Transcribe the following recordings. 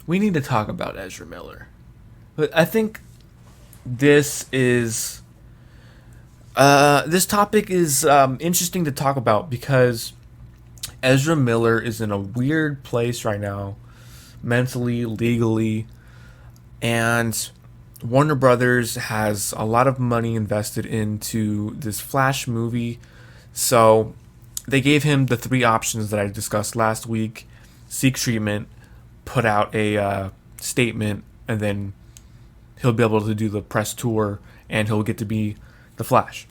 we need to talk about Ezra Miller. But I think this is this topic is interesting to talk about because Ezra Miller is in a weird place right now, mentally, legally, and Warner Brothers has a lot of money invested into this Flash movie. So they gave him the three options that I discussed last week: seek treatment, put out a statement, and then he'll be able to do the press tour and he'll get to be the Flash.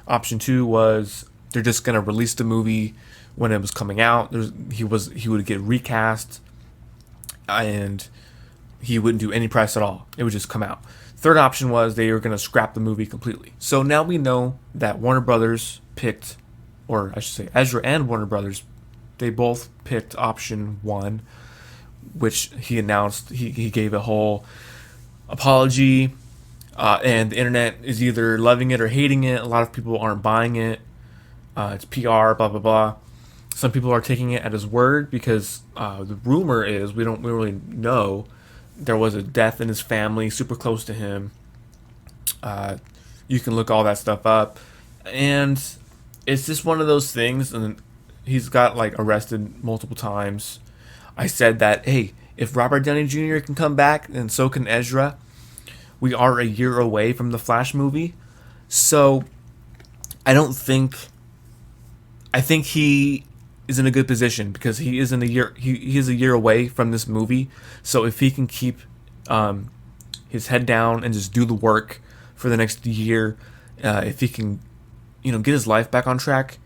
Option two was they're just gonna release the movie when it was coming out. He would get recast and he wouldn't do any press at all. It would just come out. Third option was they were gonna scrap the movie completely. So now we know that Warner Brothers picked, or I should say Ezra and Warner Brothers, they both picked option one, which he announced. He gave a whole apology, and the internet is either loving it or hating it. A lot of people aren't buying it. It's PR, blah blah blah. Some people are taking it at his word because the rumor is we don't really know. There was a death in his family, super close to him. You can look all that stuff up, and it's just one of those things. And he's got like arrested multiple times. I said that, hey, if Robert Downey Jr. can come back, then so can Ezra. We are a year away from the Flash movie, so I think he is in a good position because he is in a year. He is a year away from this movie. So if he can keep his head down and just do the work for the next year, if he can, get his life back on track,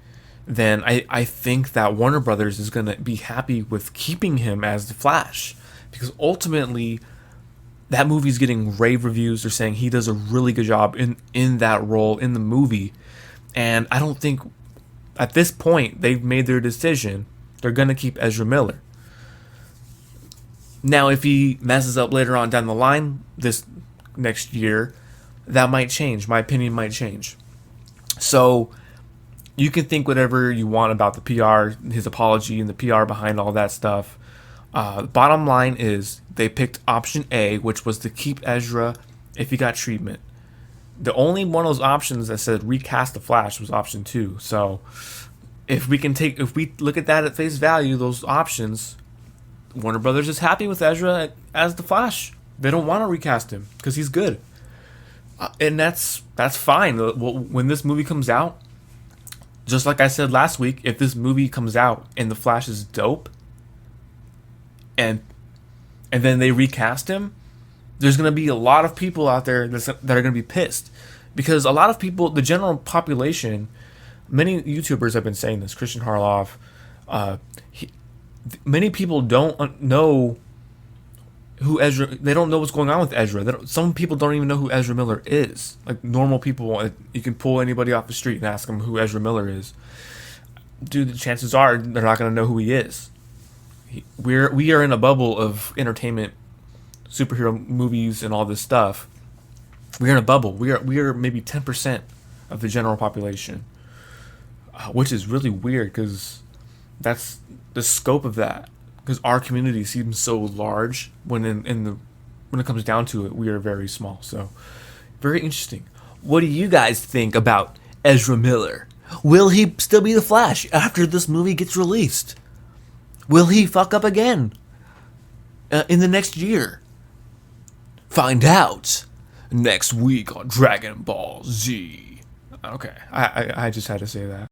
then I think that Warner Brothers is gonna be happy with keeping him as the Flash, because ultimately that movie's getting rave reviews. They're saying he does a really good job in that role in the movie, and I don't think at this point they've made their decision. They're gonna keep Ezra Miller. Now, if he messes up later on down the line this next year, that might change. My opinion might change. So you can think whatever you want about the PR, his apology, and the PR behind all that stuff. Bottom line is they picked option A, which was to keep Ezra if he got treatment. The only one of those options that said recast the Flash was option two. So if we look at that at face value, those options, Warner Brothers is happy with Ezra as the Flash. They don't want to recast him because he's good, and that's fine. When this movie comes out, just like I said last week, if this movie comes out and the Flash is dope, and then they recast him, there's going to be a lot of people out there that are going to be pissed, because a lot of people, the general population, many YouTubers have been saying this. Christian Harloff, many people don't know who Ezra. They don't know what's going on with Ezra. Some people don't even know who Ezra Miller is. Like normal people, you can pull anybody off the street and ask them who Ezra Miller is. Dude, the chances are they're not going to know who he is. We are in a bubble of entertainment, superhero movies, and all this stuff. We're in a bubble. We are maybe 10% of the general population, which is really weird because that's the scope of that. Because our community seems so large when when it comes down to it, we are very small. So very interesting. What do you guys think about Ezra Miller? Will he still be the Flash after this movie gets released? Will he fuck up again in the next year? Find out next week on Dragon Ball Z. Okay, I just had to say that.